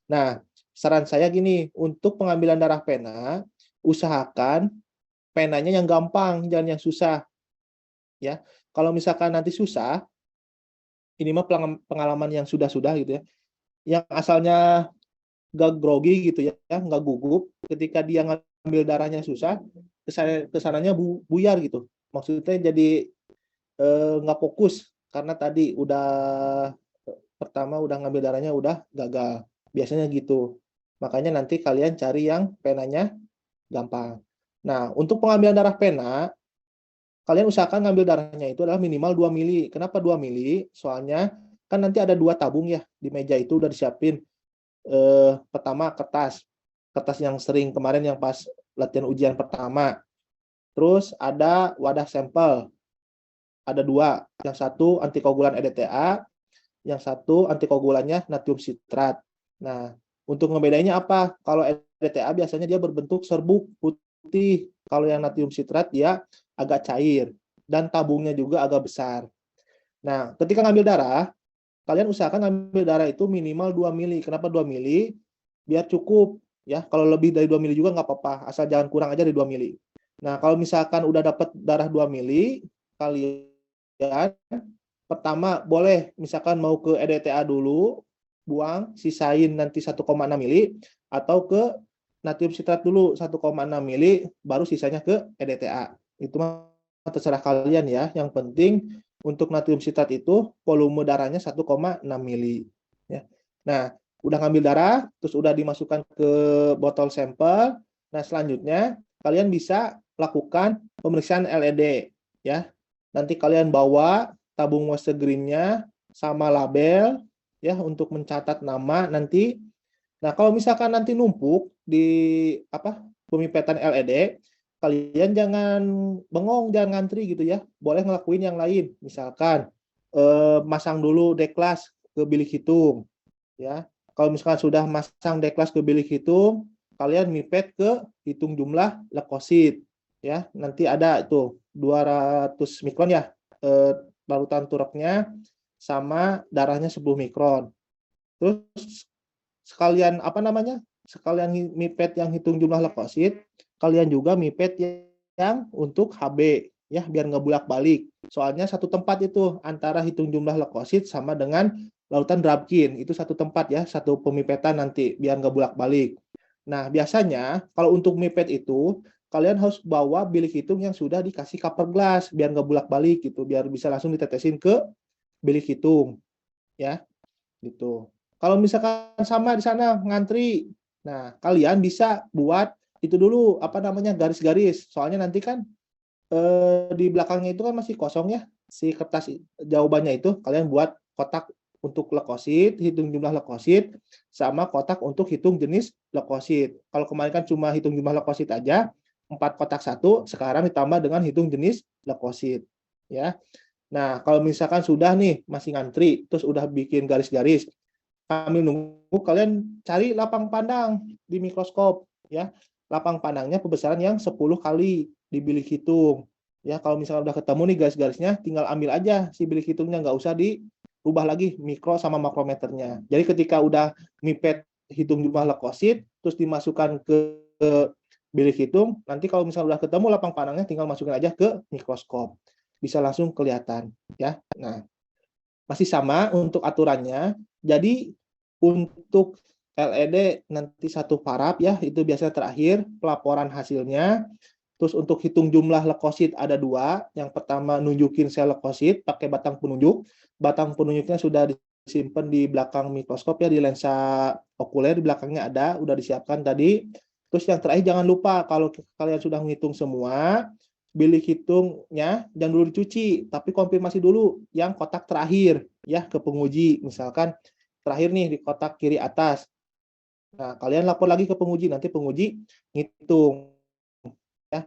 Nah, saran saya gini, untuk pengambilan darah pena, usahakan penanya yang gampang, jangan yang susah. Ya, kalau misalkan nanti susah, ini mah pengalaman yang sudah-sudah gitu ya. Yang asalnya nggak grogi gitu ya, nggak gugup, ketika dia ngambil darahnya susah, kesananya buyar gitu. Maksudnya jadi nggak fokus karena tadi udah pertama udah ngambil darahnya udah gagal. Biasanya gitu. Makanya nanti kalian cari yang penanya gampang. Nah, untuk pengambilan darah pena, kalian usahakan ngambil darahnya itu adalah minimal 2 mili. Kenapa 2 mili? Soalnya kan nanti ada 2 tabung ya di meja itu udah disiapin. Pertama kertas yang sering kemarin yang pas latihan ujian pertama. Terus ada wadah sampel, ada 2. Yang satu antikoagulan EDTA, yang satu antikoagulannya natrium sitrat. Nah, untuk ngebedainnya apa? Kalau EDTA biasanya dia berbentuk serbuk putih. Kalau yang natrium sitrat dia agak cair dan tabungnya juga agak besar. Nah, ketika ngambil darah, kalian usahakan ngambil darah itu minimal 2 mili. Kenapa 2 mili? Biar cukup ya. Kalau lebih dari 2 mili juga nggak apa-apa, asal jangan kurang aja dari 2 mili. Nah, kalau misalkan udah dapat darah 2 mili, kalian pertama boleh misalkan mau ke EDTA dulu, buang, sisain nanti 1,6 mili, atau ke natrium sitrat dulu 1,6 mili, baru sisanya ke EDTA. Itu mah terserah kalian ya. Yang penting untuk natrium sitrat itu volume darahnya 1,6 mili. Ya. Nah, udah ngambil darah, terus udah dimasukkan ke botol sampel. Nah, selanjutnya kalian bisa lakukan pemeriksaan LED. Ya, nanti kalian bawa tabung moisture green-nya sama label ya untuk mencatat nama nanti. Nah, kalau misalkan nanti numpuk di pemipetan LED, kalian jangan bengong, jangan ngantri gitu ya. Boleh ngelakuin yang lain. Misalkan masang dulu deklas ke bilik hitung ya. Kalau misalkan sudah masang deklas ke bilik hitung, kalian mipet ke hitung jumlah leukosit ya. Nanti ada tuh 200 mikron ya barutan turoknya sama darahnya 10 mikron. Terus sekalian sekalian mipet yang hitung jumlah leukosit, kalian juga mipet yang untuk HB ya biar nggak bolak-balik. Soalnya satu tempat itu antara hitung jumlah leukosit sama dengan lautan Drabkin itu satu tempat ya, satu pemipetan nanti biar nggak bolak-balik. Nah, biasanya kalau untuk mipet itu kalian harus bawa bilik hitung yang sudah dikasih cover glass biar nggak bolak-balik gitu, biar bisa langsung ditetesin ke bilik hitung ya gitu. Kalau misalkan sama di sana ngantri, nah kalian bisa buat itu dulu garis-garis. Soalnya nanti kan di belakangnya itu kan masih kosong ya si kertas jawabannya itu kalian buat kotak untuk leukosit, hitung jumlah leukosit, sama kotak untuk hitung jenis leukosit. Kalau kemarin kan cuma hitung jumlah leukosit aja, 4 kotak satu, sekarang ditambah dengan hitung jenis leukosit. Ya. Nah, kalau misalkan sudah nih masih ngantri, terus udah bikin garis-garis, kami nunggu kalian cari lapang pandang di mikroskop ya. Lapang pandangnya pembesaran yang 10 kali di bilik hitung. Ya, kalau misalkan udah ketemu nih garis-garisnya, tinggal ambil aja si bilik hitungnya, nggak usah dirubah lagi mikro sama makrometernya. Jadi ketika udah mipet hitung jumlah leukosit, terus dimasukkan ke bilik hitung, nanti kalau misalnya udah ketemu lapang pandangnya, tinggal masukin aja ke mikroskop. Bisa langsung kelihatan ya. Nah, masih sama untuk aturannya. Jadi untuk LED nanti satu parab ya, itu biasanya terakhir pelaporan hasilnya. Terus untuk hitung jumlah leukosit ada 2. Yang pertama nunjukin sel leukosit pakai batang penunjuk. Batang penunjuknya sudah disimpan di belakang mikroskop ya, di lensa okuler di belakangnya ada, udah disiapkan tadi. Terus yang terakhir jangan lupa kalau kalian sudah menghitung semua, bilik hitungnya jangan dulu dicuci, tapi konfirmasi dulu yang kotak terakhir ya ke penguji. Misalkan terakhir nih di kotak kiri atas. Nah, kalian lapor lagi ke penguji, nanti penguji ngitung ya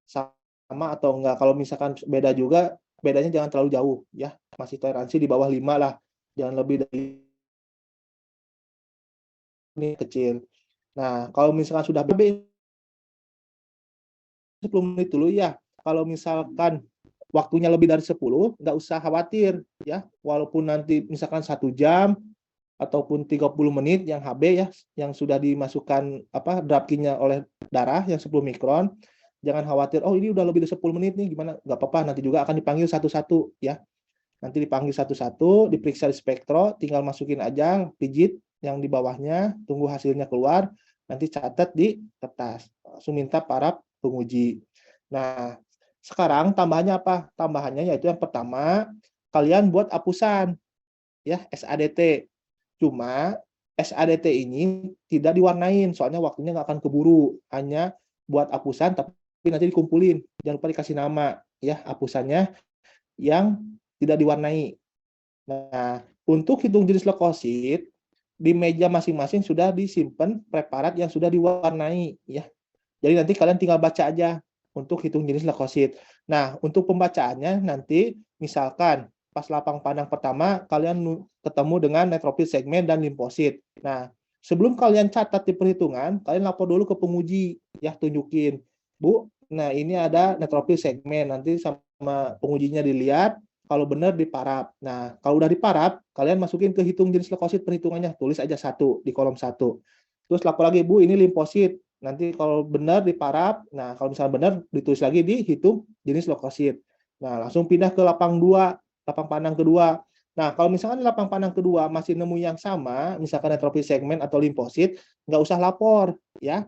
sama atau enggak. Kalau misalkan beda juga, bedanya jangan terlalu jauh ya. Masih toleransi di bawah 5 lah. Jangan lebih dari ini kecil. Nah, kalau misalkan sudah 10 menit dulu ya. Kalau misalkan waktunya lebih dari 10, nggak usah khawatir ya. Walaupun nanti misalkan 1 jam ataupun 30 menit yang HB ya, yang sudah dimasukkan dropkinnya oleh darah yang 10 mikron. Jangan khawatir, oh ini udah lebih dari 10 menit nih, gimana? Nggak apa-apa, nanti juga akan dipanggil satu-satu ya. Nanti dipanggil satu-satu, diperiksa di spektro, tinggal masukin aja, pijit yang di bawahnya, tunggu hasilnya keluar, nanti catat di kertas. Langsung minta para penguji. Nah, sekarang tambahannya apa? Tambahannya yaitu yang pertama, kalian buat hapusan ya, SADT. Cuma SADT ini tidak diwarnain, soalnya waktunya nggak akan keburu. Hanya buat hapusan, tapi nanti dikumpulin. Jangan lupa dikasih nama ya hapusannya yang tidak diwarnai. Nah, untuk hitung jenis leukosit, di meja masing-masing sudah disimpan preparat yang sudah diwarnai ya. Jadi nanti kalian tinggal baca aja untuk hitung jenis leukosit. Nah, untuk pembacaannya nanti misalkan pas lapang pandang pertama kalian ketemu dengan neutropil segmen dan limfosit. Nah, sebelum kalian catat di perhitungan, kalian lapor dulu ke penguji ya, tunjukin, Bu, nah ini ada neutropil segmen, nanti sama pengujinya dilihat, kalau benar diparap. Nah, kalau udah diparap, kalian masukin ke hitung jenis leukosit perhitungannya, tulis aja 1 di kolom 1. Terus lapor lagi, Bu, ini limfosit. Nanti kalau benar diparap, nah kalau misalnya benar ditulis lagi di hitung jenis leukosit. Nah, langsung pindah ke lapang 2, lapang pandang kedua. Nah, kalau misalkan lapang pandang kedua masih nemu yang sama, misalkan neutropil segmen atau limfosit, nggak usah lapor ya.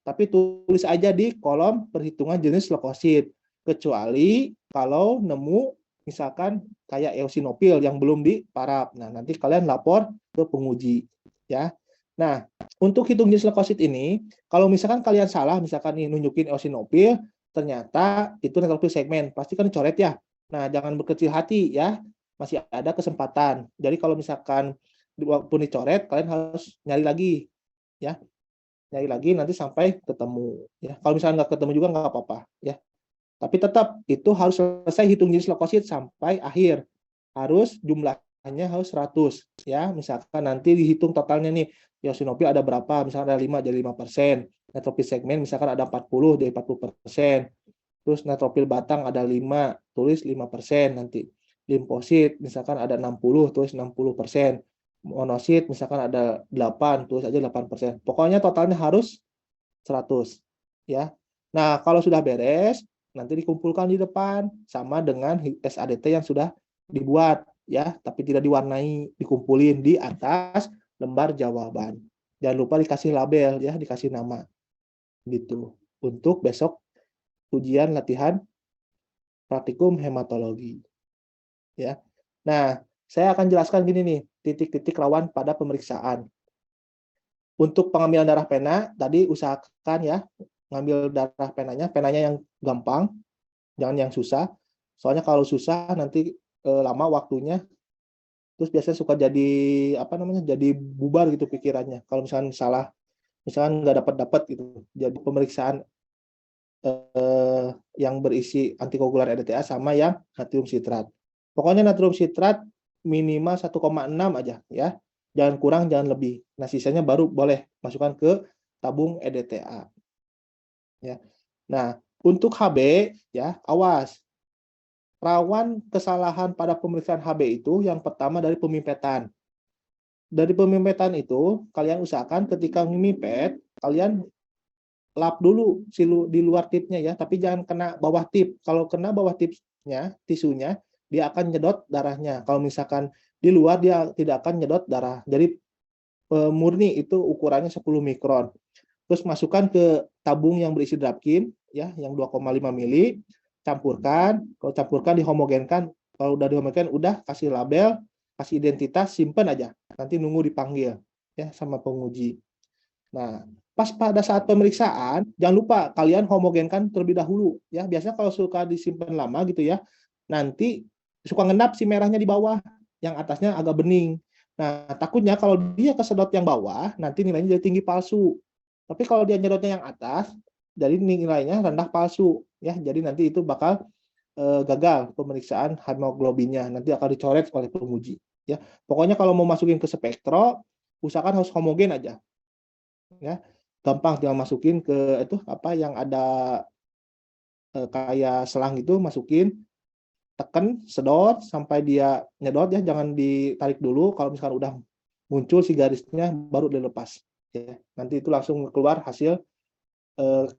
Tapi tulis aja di kolom perhitungan jenis leukosit. Kecuali kalau nemu misalkan kayak eosinofil yang belum diparap. Nah, nanti kalian lapor ke penguji ya. Nah, untuk hitung jenis leukosit ini, kalau misalkan kalian salah, misalkan nih nunjukin eosinofil, ternyata itu neutropil segmen, pasti kan dicoret ya. Nah, jangan berkecil hati ya, masih ada kesempatan. Jadi kalau misalkan walaupun dicoret, kalian harus nyari lagi ya. Nyari lagi nanti sampai ketemu ya. Kalau misalnya nggak ketemu juga nggak apa-apa ya. Tapi tetap itu harus selesai hitung jenis leukosit sampai akhir. Harus jumlahnya harus 100 ya. Misalkan nanti dihitung totalnya nih, eosinofil ada berapa? Misalkan ada 5 jadi 5%. Neutropil segmen misalkan ada 40 jadi 40%. Terus neutropil batang ada 5, tulis 5% nanti. Limfosit misalkan ada 60, tulis 60%. Monosit misalkan ada 8, tulis aja 8%. Pokoknya totalnya harus 100 ya. Nah, kalau sudah beres, nanti dikumpulkan di depan sama dengan SADT yang sudah dibuat ya, tapi tidak diwarnai, dikumpulin di atas lembar jawaban. Jangan lupa dikasih label ya, dikasih nama. Gitu. Untuk besok ujian latihan praktikum hematologi. Ya. Nah, saya akan jelaskan gini nih, titik-titik rawan pada pemeriksaan. Untuk pengambilan darah pena, tadi usahakan ya, ngambil darah penanya yang gampang, jangan yang susah. Soalnya kalau susah nanti lama waktunya, terus biasanya suka jadi jadi bubar gitu pikirannya. Kalau misalnya salah, misalkan nggak dapat gitu. Jadi pemeriksaan yang berisi antikoagulan EDTA sama yang natrium sitrat. Pokoknya natrium sitrat minimal 1,6 aja ya. Jangan kurang, jangan lebih. Nah, sisanya baru boleh masukkan ke tabung EDTA. Ya. Nah, untuk HB ya, awas. Rawan kesalahan pada pemeriksaan HB itu yang pertama dari pemipetan. Dari pemipetan itu, kalian usahakan ketika memipet, kalian lap dulu di luar tipnya ya, tapi jangan kena bawah tip. Kalau kena bawah tipnya, tisunya, dia akan nyedot darahnya. Kalau misalkan di luar, dia tidak akan nyedot darah. Jadi murni itu ukurannya 10 mikron. Terus masukkan ke tabung yang berisi dropkin ya, yang 2,5 mili, campurkan, kalau campurkan dihomogenkan, kalau udah dihomogenkan udah kasih label, kasih identitas, simpen aja. Nanti nunggu dipanggil ya sama penguji. Nah, pas pada saat pemeriksaan, jangan lupa kalian homogenkan terlebih dahulu ya. Biasanya kalau suka disimpan lama gitu ya, nanti suka ngendap si merahnya di bawah, yang atasnya agak bening. Nah, takutnya kalau dia kesedot yang bawah, nanti nilainya jadi tinggi palsu. Tapi kalau dia nyedotnya yang atas, jadi nilainya rendah palsu. Ya, jadi nanti itu bakal gagal pemeriksaan hemoglobinnya. Nanti akan dicoret oleh penguji. Ya, pokoknya kalau mau masukin ke spektro, usahakan harus homogen aja. Ya, gampang tinggal masukin ke itu yang ada kayak selang itu, masukin, tekan, sedot sampai dia nyedot ya, jangan ditarik dulu. Kalau misalkan udah muncul si garisnya baru dilepas. Ya. Nanti itu langsung keluar hasil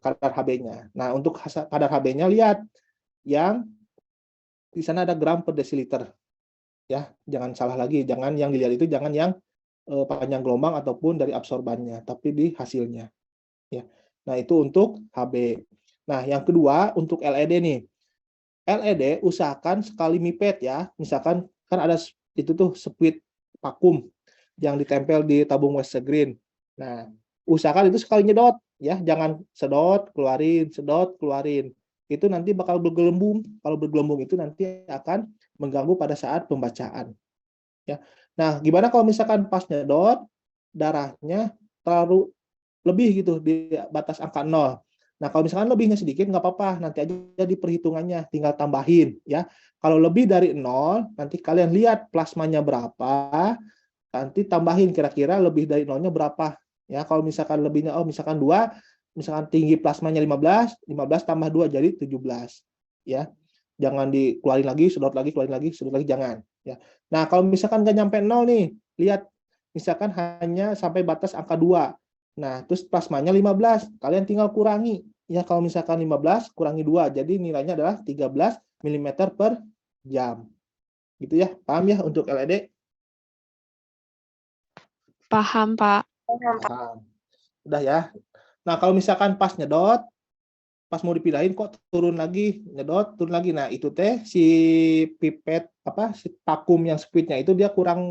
kadar Hb-nya. Nah, untuk kadar Hb-nya lihat yang di sana ada gram per desiliter. Ya, jangan salah lagi, jangan yang dilihat itu jangan yang panjang gelombang ataupun dari absorbannya, tapi di hasilnya. Ya. Nah, itu untuk Hb. Nah, yang kedua untuk LED nih. LED usahakan sekali mipet ya. Misalkan kan ada itu tuh speed vakum yang ditempel di tabung waste green. Nah, usahakan itu sekali nyedot ya, jangan sedot keluarin. Itu nanti bakal bergelembung. Kalau bergelembung itu nanti akan mengganggu pada saat pembacaan. Ya. Nah, gimana kalau misalkan pas nyedot darahnya terlalu lebih gitu di batas angka 0. Nah, kalau misalkan lebihnya sedikit nggak apa-apa, nanti aja di perhitungannya tinggal tambahin ya. Kalau lebih dari 0, nanti kalian lihat plasmanya berapa, nanti tambahin kira-kira lebih dari 0-nya berapa. Ya, kalau misalkan lebihnya misalkan 2, misalkan tinggi plasmanya 15 tambah 2 jadi 17 ya. Jangan dikeluarin lagi, keluarin lagi, sedot lagi jangan ya. Nah, kalau misalkan nggak nyampe 0 nih, lihat misalkan hanya sampai batas angka 2. Nah, terus plasmanya 15, kalian tinggal kurangi. Ya, kalau misalkan 15 kurangi 2, jadi nilainya adalah 13 mm per jam. Gitu ya, paham ya untuk LED? Paham, Pak. Paham. Udah ya. Nah, kalau misalkan pas nyedot, pas mau dipindahin kok turun lagi, nyedot, turun lagi. Nah, itu teh si pipet si vakum yang speednya itu dia kurang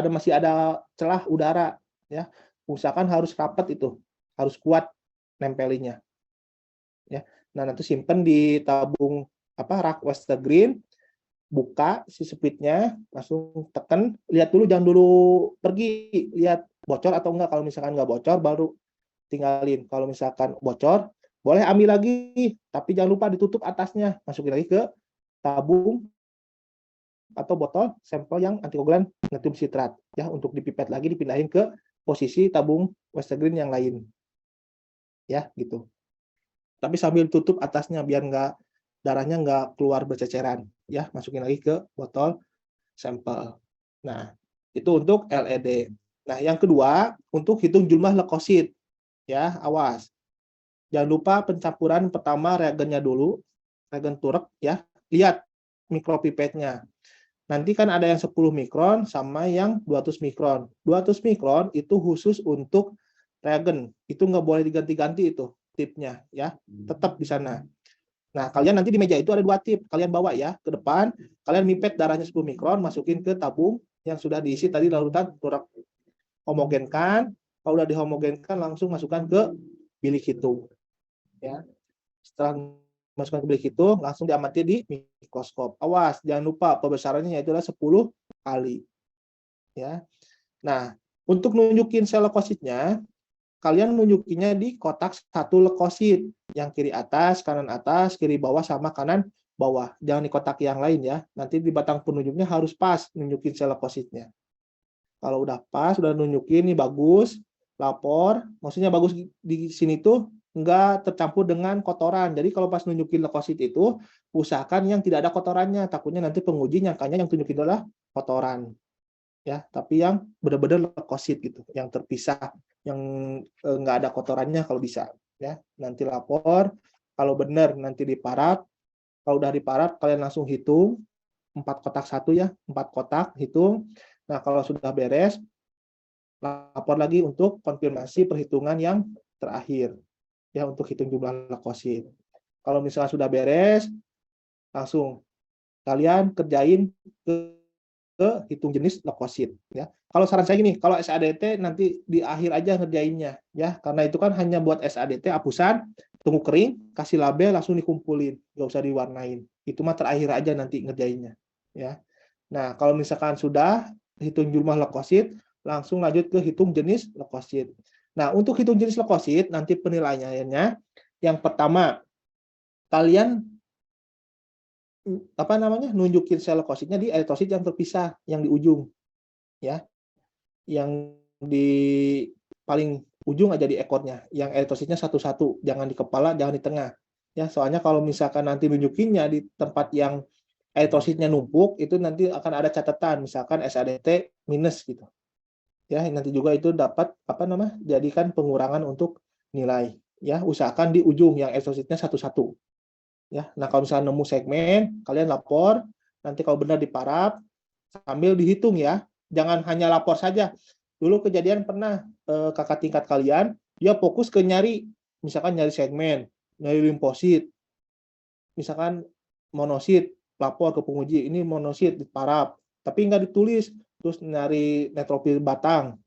masih ada celah udara ya. Usahakan harus rapat itu, harus kuat nempelinya. Ya. Nah, nanti simpen di tabung rak waste green, buka si speednya, langsung tekan, lihat dulu, jangan dulu pergi, lihat bocor atau enggak. Kalau misalkan enggak bocor baru tinggalin. Kalau misalkan bocor boleh ambil lagi, tapi jangan lupa ditutup atasnya, masukin lagi ke tabung atau botol sampel yang antikoagulan natrium sitrat ya, untuk dipipet lagi, dipindahin ke posisi tabung waste green yang lain ya gitu. Tapi sambil tutup atasnya biar darahnya nggak keluar berceceran ya, masukin lagi ke botol sampel. Nah, itu untuk LED. Nah, yang kedua untuk hitung jumlah leukosit ya, awas jangan lupa pencampuran pertama reagennya dulu, reagen turek ya, lihat mikropipetnya. Nanti kan ada yang 10 mikron sama yang 200 mikron. 200 mikron itu khusus untuk reagen. Itu nggak boleh diganti-ganti itu tipnya ya. Tetap di sana. Nah, kalian nanti di meja itu ada 2 tip. Kalian bawa ya ke depan. Kalian mipet darahnya 10 mikron, masukin ke tabung yang sudah diisi tadi larutan turek. Homogenkan. Kalau udah dihomogenkan langsung masukkan ke bilik hitung. Ya. Setelah masukkan ke bilik itu langsung diamati di mikroskop. Awas, jangan lupa pembesarannya yaitu adalah 10 kali. Ya. Nah, untuk nunjukin sel leukositnya, kalian nunjukinnya di kotak satu leukosit, yang kiri atas, kanan atas, kiri bawah sama kanan bawah. Jangan di kotak yang lain ya. Nanti di batang penunjuknya harus pas nunjukin sel leukositnya. Kalau udah pas, udah nunjukin nih bagus, lapor. Maksudnya bagus di sini tuh nggak tercampur dengan kotoran. Jadi kalau pas nunjukin leukosit itu, usahakan yang tidak ada kotorannya. Takutnya nanti penguji nyangkanya yang tunjukin adalah kotoran. Ya, tapi yang benar-benar leukosit gitu, yang terpisah, yang nggak ada kotorannya kalau bisa. Ya, nanti lapor. Kalau benar nanti diparaf. Kalau udah diparaf, kalian langsung hitung 4 kotak satu ya, 4 kotak hitung. Nah, kalau sudah beres, lapor lagi untuk konfirmasi perhitungan yang terakhir. Ya, untuk hitung jumlah leukosit. Kalau misalnya sudah beres, langsung kalian kerjain ke hitung jenis leukosit ya. Kalau saran saya gini, kalau SADT nanti di akhir aja ngerjainnya ya, karena itu kan hanya buat SADT hapusan, tunggu kering, kasih label langsung dikumpulin, nggak usah diwarnain. Itu mah terakhir aja nanti ngerjainnya ya. Nah, kalau misalkan sudah hitung jumlah leukosit, langsung lanjut ke hitung jenis leukosit. Nah, untuk hitung jenis leukosit, nanti penilaiannya yang pertama, kalian nunjukin sel leukositnya di eritrosit yang terpisah, yang di ujung. Ya. Yang di paling ujung aja di ekornya, yang eritrositnya satu-satu, jangan di kepala, jangan di tengah. Ya, soalnya kalau misalkan nanti nunjukinnya di tempat yang eritrositnya numpuk, itu nanti akan ada catatan, misalkan SADT minus gitu. Ya, nanti juga itu dapat jadikan pengurangan untuk nilai. Ya, usahakan di ujung yang eritrositnya satu-satu. Ya, nah kalau misalnya nemu segmen, kalian lapor, nanti kalau benar diparaf, sambil dihitung ya. Jangan hanya lapor saja. Dulu kejadian pernah kakak tingkat kalian, dia fokus ke nyari, misalkan nyari segmen, nyari limfosit, misalkan monosit, lapor ke penguji, ini monosit diparaf, tapi nggak ditulis, terus nyari neutrofil batang,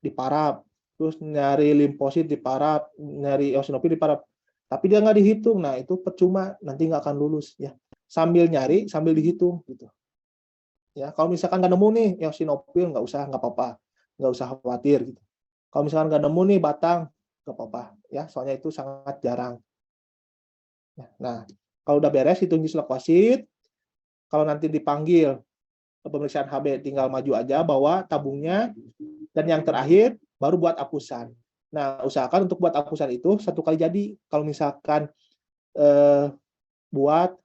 diparaf, terus nyari limfosit diparaf, nyari eosinofil diparaf, tapi dia nggak dihitung. Nah itu percuma, nanti nggak akan lulus ya. Sambil nyari, sambil dihitung gitu. Ya, kalau misalkan nggak nemu nih eosinofil, nggak usah, nggak apa-apa, nggak usah khawatir gitu. Kalau misalkan nggak nemu nih batang, nggak apa-apa ya, soalnya itu sangat jarang. Nah, kalau udah beres hitung jenis leukosit, kalau nanti dipanggil pemeriksaan HB, tinggal maju aja bawa tabungnya, dan yang terakhir baru buat apusan. Nah, usahakan untuk buat apusan itu satu kali jadi. Kalau misalkan dibuat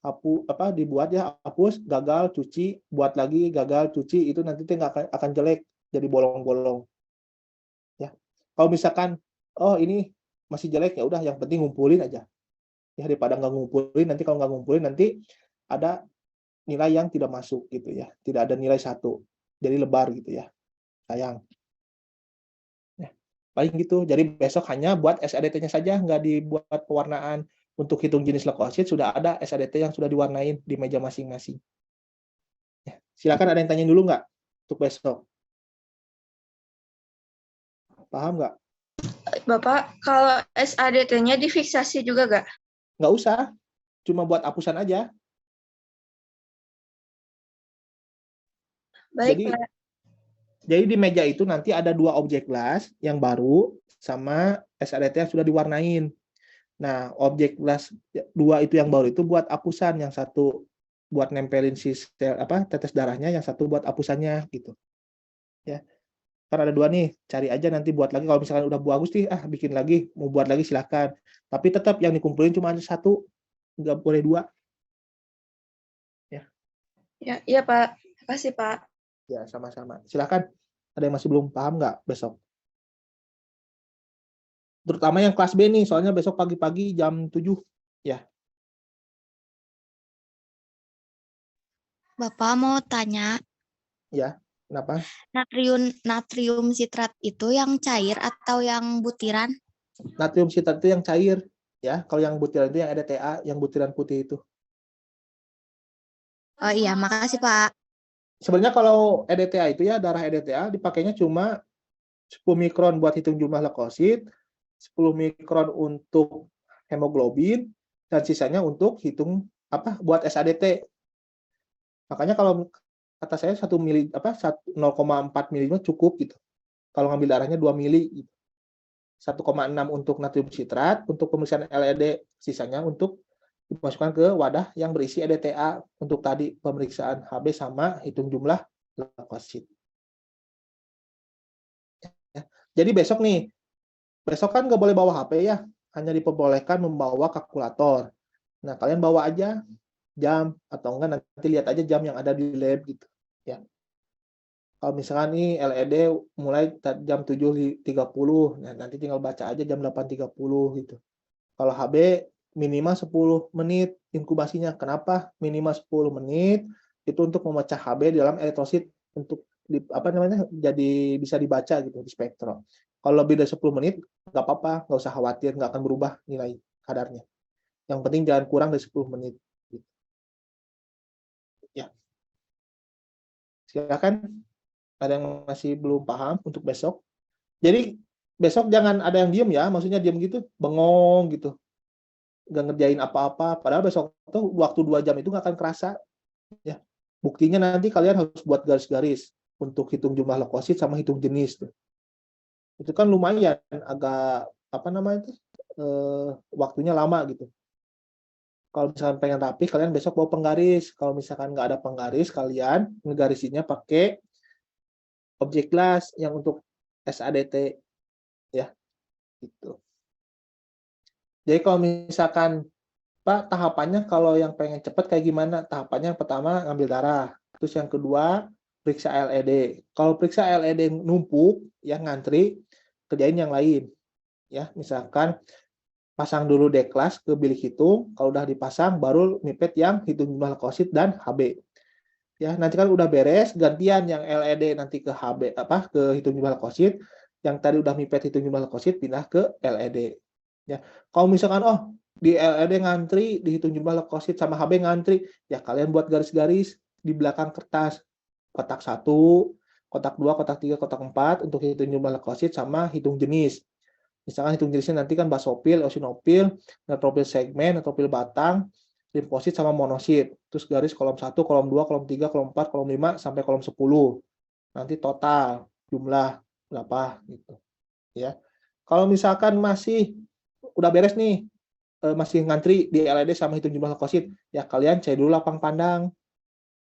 ya hapus, gagal, cuci, buat lagi, gagal, cuci, itu nanti nggak akan jelek, jadi bolong-bolong. Ya, kalau misalkan oh ini masih jelek, ya udah, yang penting ngumpulin aja. Ya, daripada nggak ngumpulin, nanti kalau nggak ngumpulin nanti ada nilai yang tidak masuk gitu ya, tidak ada nilai 1, jadi lebar gitu ya, sayang. Ya, paling gitu. Jadi besok hanya buat SADT-nya saja, nggak dibuat pewarnaan. Untuk hitung jenis leukosit sudah ada SADT yang sudah diwarnain di meja masing-masing. Ya, silakan, ada yang tanya dulu nggak untuk besok? Paham nggak? Bapak, kalau SADT-nya difiksasi juga nggak? Nggak usah, cuma buat apusan aja. Baik, Pak. Jadi di meja itu nanti ada 2 objek glass yang baru sama SADT yang sudah diwarnain. Nah, objek glass 2 itu yang baru itu buat apusan, yang satu buat nempelin si tetes darahnya, yang satu buat apusannya gitu. Ya. Kan ada 2 nih, cari aja nanti buat lagi. Kalau misalkan udah bagus nih, bikin lagi, mau buat lagi silahkan. Tapi tetap yang dikumpulin cuma ada 1, nggak boleh 2. Ya. Ya, iya Pak. Terima kasih Pak. Ya, sama-sama. Silahkan. Ada yang masih belum paham nggak besok? Terutama yang kelas B nih, soalnya besok pagi-pagi jam 7. Ya. Bapak mau tanya, Ya, kenapa? natrium sitrat itu yang cair atau yang butiran? Natrium sitrat itu yang cair. Ya, kalau yang butiran itu yang EDTA, yang butiran putih itu. Oh iya, makasih Pak. Sebenarnya kalau EDTA itu ya, darah EDTA dipakainya cuma 10 mikron buat hitung jumlah leukosit, 10 mikron untuk hemoglobin, dan sisanya untuk hitung buat SADT. Makanya kalau kata saya 1 mili 0,4 mili cukup gitu. Kalau ngambil darahnya 2 mili gitu. 1,6 untuk natrium sitrat untuk pemeriksaan LED, sisanya untuk dimasukkan ke wadah yang berisi EDTA untuk tadi pemeriksaan HB sama hitung jumlah leukosit. Ya. Jadi besok kan nggak boleh bawa HP ya, hanya diperbolehkan membawa kalkulator. Nah, kalian bawa aja jam, atau enggak nanti lihat aja jam yang ada di lab gitu ya. Kalau misalkan nih LED mulai jam 7.30, nah nanti tinggal baca aja jam 8.30 gitu. Kalau HB minimal 10 menit inkubasinya. Kenapa minimal 10 menit? Itu untuk memecah HB di dalam eritrosit untuk jadi bisa dibaca gitu di spektrum. Kalau lebih dari 10 menit nggak apa-apa, nggak usah khawatir, nggak akan berubah nilai kadarnya. Yang penting jangan kurang dari 10 menit. Ya. Silakan, ada yang masih belum paham untuk besok. Jadi besok jangan ada yang diem ya, maksudnya diem gitu, bengong gitu, nggak ngerjain apa-apa. Padahal besok tuh waktu 2 jam itu nggak akan kerasa. Ya, buktinya nanti kalian harus buat garis-garis untuk hitung jumlah leukosit sama hitung jenis tuh. Itu kan lumayan, agak waktunya lama gitu. Kalau misalkan pengen rapi, kalian besok bawa penggaris. Kalau misalkan nggak ada penggaris, kalian ngegarisinya pakai objek glass yang untuk SADT ya gitu. Jadi kalau misalkan Pak, tahapannya kalau yang pengen cepat kayak gimana? Tahapannya yang pertama ngambil darah, terus yang kedua periksa LED. Kalau periksa LED numpuk, yang ngantri, kerjain yang lain. Ya, misalkan pasang dulu deklas ke bilik hitung, kalau udah dipasang baru mipet yang hitung jumlah leukosit dan HB. Ya, nanti kan udah beres, gantian yang LED nanti ke HB ke hitung jumlah leukosit, yang tadi udah mipet hitung jumlah leukosit pindah ke LED. Ya, kalau misalkan di LED ngantri, dihitung jumlah leukosit sama HB ngantri, ya kalian buat garis-garis di belakang kertas. Kotak 1, kotak 2, kotak 3, kotak 4 untuk hitung jumlah leukosit sama hitung jenis. Misalkan hitung jenisnya nanti kan basofil, eosinofil, neutropil segmen, neutropil batang, limfosit sama monosit. Terus garis kolom 1, kolom 2, kolom 3, kolom 4, kolom 5 sampai kolom 10. Nanti total jumlah berapa gitu. Ya. Kalau misalkan masih udah beres nih, masih ngantri di LED sama hitung jumlah leukosit, ya kalian cari dulu lapang pandang.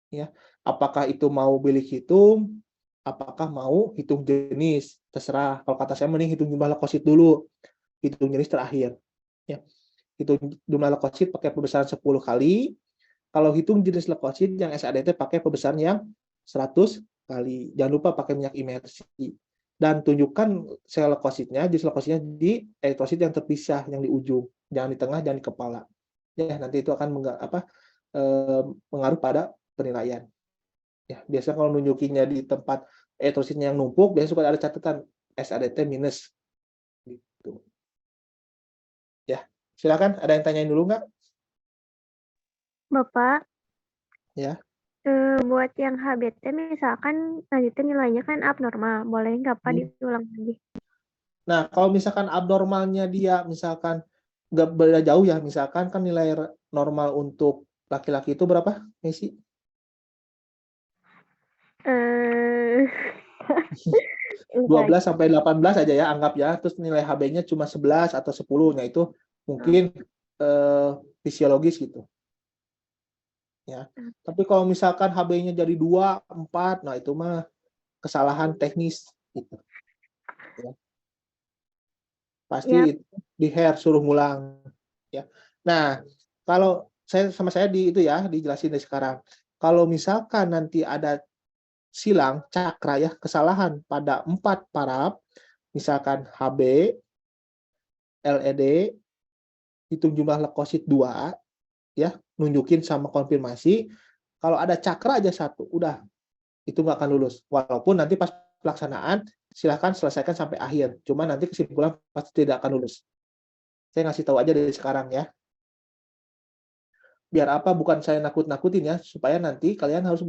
Ya, apakah itu mau bilik hitung, apakah mau hitung jenis, terserah. Kalau kata saya mending hitung jumlah leukosit dulu, hitung jenis terakhir. Ya, hitung jumlah leukosit pakai pembesaran 10 kali. Kalau hitung jenis leukosit yang SADT pakai pembesaran yang 100 kali. Jangan lupa pakai minyak imersi. Dan tunjukkan sel leukositnya, jenis leukositnya di eritrosit yang terpisah, yang di ujung, jangan di tengah, jangan di kepala. Ya, nanti itu akan mengaruh pada penilaian. Ya, biasanya kalau nunjukinnya di tempat eritrositnya yang numpuk, biasanya suka ada catatan SADT minus. Gitu. Ya, silakan. Ada yang tanyain dulu nggak? Bapak, Ya. buat yang HBT misalkan nanti nilainya kan abnormal, boleh nggak Pak diulang lagi? Nah, kalau misalkan abnormalnya dia misalkan nggak beda jauh ya, misalkan kan nilai normal untuk laki-laki itu berapa, Messi? Eh, 12 sampai 18 aja ya, anggap ya. Terus nilai HB-nya cuma 11 atau 10. Nah, itu mungkin fisiologis gitu. Ya. Tapi kalau misalkan HB-nya jadi 2, 4, nah itu mah kesalahan teknis gitu. Ya. Pasti itu di hair suruh ngulang ya. Nah, kalau saya dijelasin dari sekarang. Kalau misalkan nanti ada silang cakra ya, kesalahan pada 4 parab, misalkan HB, LED, hitung jumlah leukosit 2 ya, nunjukin sama konfirmasi. Kalau ada cakra aja 1, udah itu nggak akan lulus. Walaupun nanti pas pelaksanaan silahkan selesaikan sampai akhir. Cuma nanti kesimpulan pasti tidak akan lulus. Saya ngasih tahu aja dari sekarang ya. Biar apa? Bukan saya nakut-nakutin ya, supaya nanti kalian harus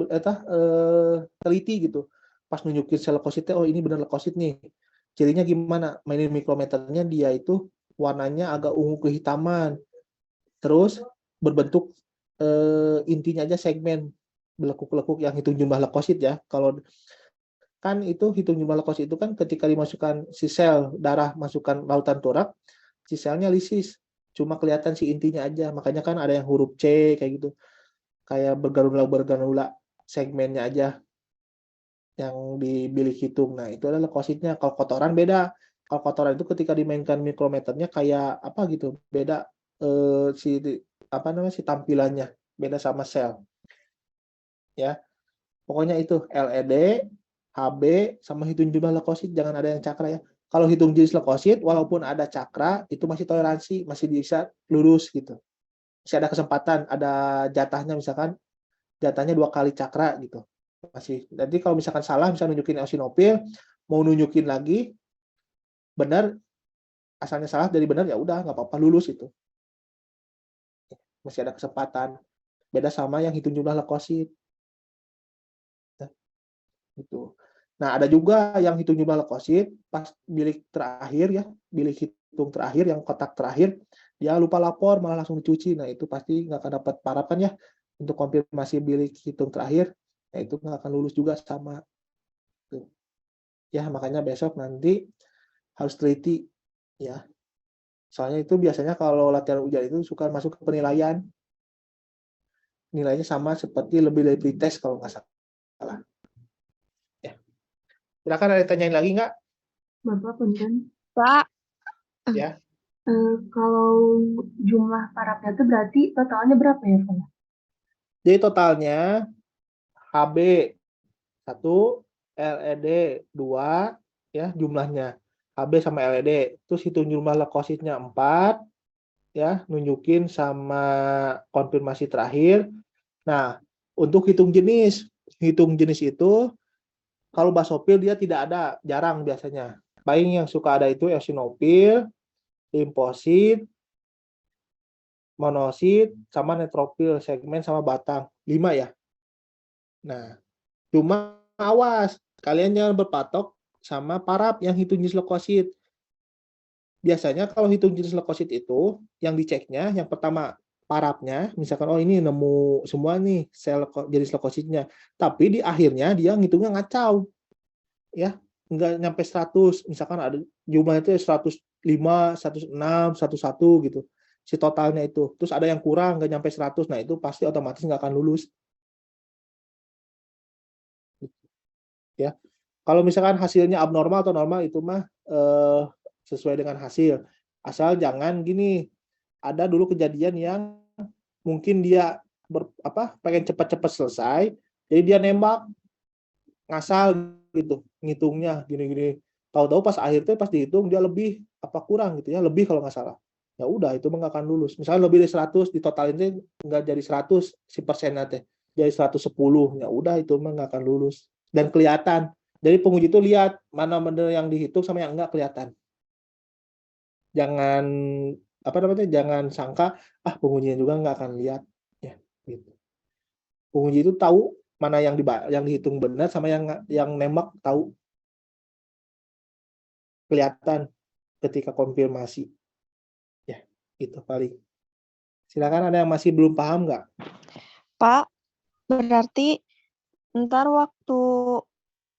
teliti gitu. Pas nunjukin sel leukositnya, oh ini benar leukosit nih. Cirinya gimana? Mainin mikrometernya dia itu warnanya agak ungu kehitaman. Terus berbentuk intinya aja segmen belekuk-lekuk yang hitung jumlah leukosit ya. Kalau kan itu hitung jumlah leukosit itu kan ketika dimasukkan si sel darah masukkan lautan torak, si selnya lisis, cuma kelihatan si intinya aja. Makanya kan ada yang huruf C kayak gitu, kayak bergranula segmennya aja yang di bilik hitung. Nah itu adalah leukositnya. Kalau kotoran beda. Kalau kotoran itu ketika dimainkan mikrometernya kayak apa gitu, beda si tampilannya, beda sama sel. Ya, pokoknya itu LED, HB, sama hitung jumlah leukosit, jangan ada yang cakra ya. Kalau hitung jenis leukosit, walaupun ada cakra, itu masih toleransi, masih bisa lurus gitu. Masih ada kesempatan, ada jatahnya misalkan, jatahnya 2 kali cakra gitu. Masih. Nanti kalau misalkan salah, misalnya nunjukin eosinofil, mau nunjukin lagi, benar, asalnya salah dari benar, ya udah, nggak apa-apa, lulus itu. Masih ada kesempatan. Beda sama yang hitung jumlah leukosit. Gitu. Nah, ada juga yang hitung jumlah leukosit pas bilik terakhir ya, bilik hitung terakhir yang kotak terakhir, dia lupa lapor malah langsung dicuci. Nah, itu pasti nggak akan dapat parapan ya untuk konfirmasi bilik hitung terakhir. Nah, itu nggak akan lulus juga sama. Tuh. Ya, makanya besok nanti harus teliti ya. Soalnya itu biasanya kalau latihan ujian itu suka masuk ke penilaian. Nilainya sama seperti lebih dari pretest kalau nggak salah. Silakan ada yang tanyain lagi nggak? Bapak punten. Pak, Ya. Kalau jumlah parapnya itu berarti totalnya berapa ya, Pak? Jadi totalnya HB 1, LED 2, ya jumlahnya. HB sama LED. Terus hitung jumlah leukositnya 4, ya, nunjukin sama konfirmasi terakhir. Nah, untuk hitung jenis itu kalau basofil dia tidak ada, jarang biasanya. Paling yang suka ada itu eosinofil, limfosit, monosit, sama neutropil, segmen sama batang. 5 ya. Nah, cuma awas, kalian jangan berpatok sama parap yang hitung jenis leukosit. Biasanya kalau hitung jenis leukosit itu, yang diceknya, yang pertama parapnya, misalkan oh ini nemu semua nih sel jenis leukositnya, tapi di akhirnya dia ngitungnya ngacau, ya nggak nyampe 100, misalkan ada jumlahnya itu 105, 106, 11 gitu, si totalnya itu, terus ada yang kurang nggak nyampe 100, nah itu pasti otomatis nggak akan lulus, ya. Kalau misalkan hasilnya abnormal atau normal itu mah sesuai dengan hasil, asal jangan gini, ada dulu kejadian yang mungkin dia pengen cepat-cepat selesai, jadi dia nembak ngasal gitu, ngitungnya gini-gini. Tahu-tahu pas akhir tuh pas dihitung dia lebih kurang gitu ya, lebih kalau nggak salah. Ya udah itu nggak akan lulus. Misalnya lebih dari 100 ditotalin tuh nggak jadi 100 si persennya teh. Jadi 110. Ya udah itu nggak akan lulus. Dan kelihatan. Jadi penguji itu lihat mana benar yang dihitung sama yang enggak kelihatan. Jangan jangan sangka pengujinya juga nggak akan lihat ya gitu. Penguji itu tahu mana yang dihitung benar sama yang nembak tahu, kelihatan ketika konfirmasi ya, itu paling. Silakan, ada yang masih belum paham nggak? Pak, berarti ntar waktu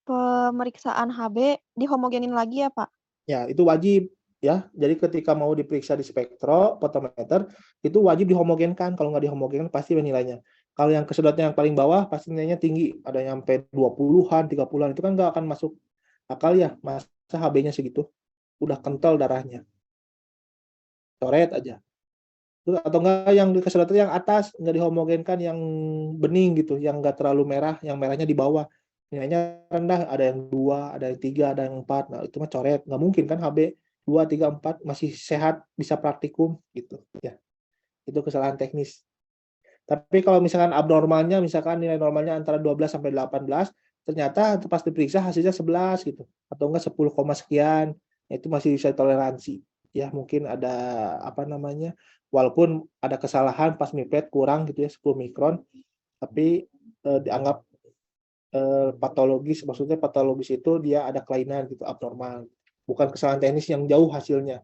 pemeriksaan HB dihomogenin lagi ya, Pak? Ya, itu wajib ya. Jadi ketika mau diperiksa di spektrofotometer itu wajib dihomogenkan. Kalau nggak dihomogenkan pasti nilainya. Kalau yang kesedotnya yang paling bawah pasti nilainya tinggi, ada yang sampai 20-an, 30-an, itu kan nggak akan masuk akal ya, masa HB-nya segitu. Udah kental darahnya. Coret aja. Atau enggak yang di kesedot yang atas nggak dihomogenkan, yang bening gitu, yang nggak terlalu merah, yang merahnya di bawah. Nilainya rendah, ada yang 2, ada yang 3, ada yang 4. Nah, itu mah coret. Nggak mungkin kan HB 2, 3, 4 masih sehat, bisa praktikum gitu ya. Itu kesalahan teknis. Tapi kalau misalkan abnormalnya, misalkan nilai normalnya antara 12 sampai 18, ternyata pas diperiksa hasilnya 11 gitu. Atau enggak 10, sekian, itu masih bisa toleransi. Ya, mungkin ada walaupun ada kesalahan pas mipet kurang gitu ya 10 mikron, tapi dianggap patologis, maksudnya patologis itu dia ada kelainan gitu, abnormal. Bukan kesalahan teknis yang jauh hasilnya.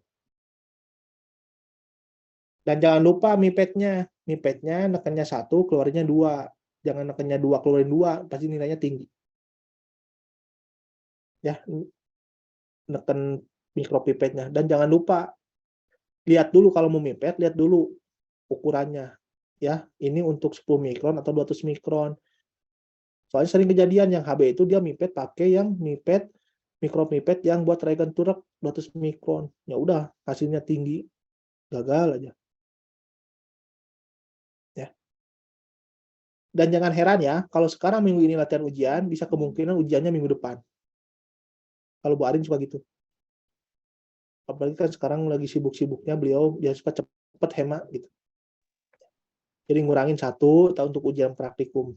Dan jangan lupa mipetnya nekennya 1, keluarnya 2. Jangan nekennya 2, keluarin 2, pasti nilainya tinggi. Ya, neken mikropipetnya. Dan jangan lupa, lihat dulu kalau mau mipet, lihat dulu ukurannya. Ya, ini untuk 10 mikron atau 200 mikron. Soalnya sering kejadian yang HB itu dia mipet pakai yang mikropipet yang buat regen turek 200 mikron. Ya udah, hasilnya tinggi. Gagal aja. Dan jangan heran ya, kalau sekarang minggu ini latihan ujian, bisa kemungkinan ujiannya minggu depan. Kalau Bu Arin suka gitu. Apalagi kan sekarang lagi sibuk-sibuknya beliau, dia suka cepet hemat gitu. Jadi ngurangin 1 tahun untuk ujian praktikum.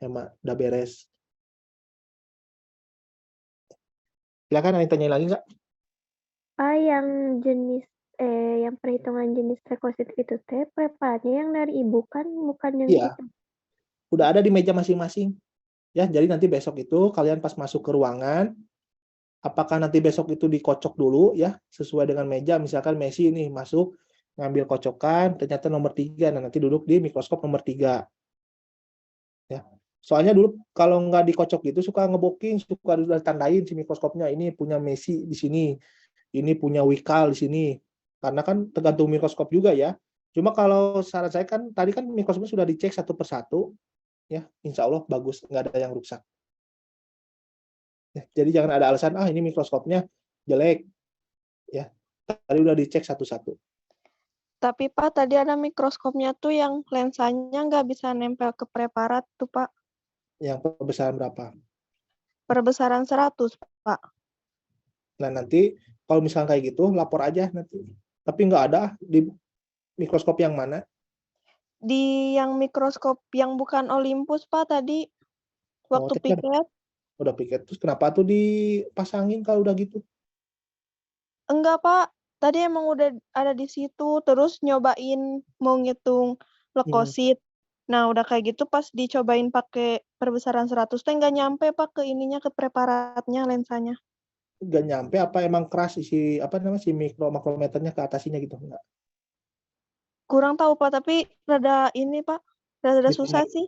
Hemat, udah beres. Silakan, ada yang tanya lagi nggak? Yang jenis yang perhitungan jenis leukosit itu teh preparatnya yang dari ibu kan, bukan yang Iya. kita. Udah ada di meja masing-masing. Ya, jadi nanti besok itu kalian pas masuk ke ruangan, apakah nanti besok itu dikocok dulu ya, sesuai dengan meja, misalkan Messi nih masuk, ngambil kocokan, ternyata nomor 3, nah nanti duduk di mikroskop nomor 3. Ya. Soalnya dulu kalau nggak dikocok gitu suka ngeboking, suka udah tandain si mikroskopnya, ini punya Messi di sini, ini punya Wikal di sini. Karena kan tergantung mikroskop juga ya. Cuma kalau saran saya kan tadi kan mikroskopnya sudah dicek satu persatu, ya insya Allah bagus, nggak ada yang rusak. Ya, jadi jangan ada alasan ini mikroskopnya jelek, ya Tadi udah dicek satu-satu. Tapi Pak, tadi ada mikroskopnya tuh yang lensanya nggak bisa nempel ke preparat tuh Pak. Yang perbesaran berapa? Perbesaran 100 Pak. Nah, nanti kalau misalnya kayak gitu, lapor aja nanti. Tapi nggak ada di mikroskop yang mana? Di yang mikroskop yang bukan Olympus Pak tadi, waktu tapi kan piket. udah piket. Terus kenapa tuh dipasangin kalau udah gitu? Enggak Pak, tadi emang udah ada di situ, terus nyobain mau ngitung leukosit. Nah, udah kayak gitu pas dicobain pakai perbesaran 100 teh nggak nyampe Pak ke ininya, ke preparatnya lensanya. Nggak nyampe apa emang keras si apa namanya si makrometernya ke atasnya gitu? Enggak. Kurang tahu Pak, tapi rada ini Pak, rada susah Ditandain. sih.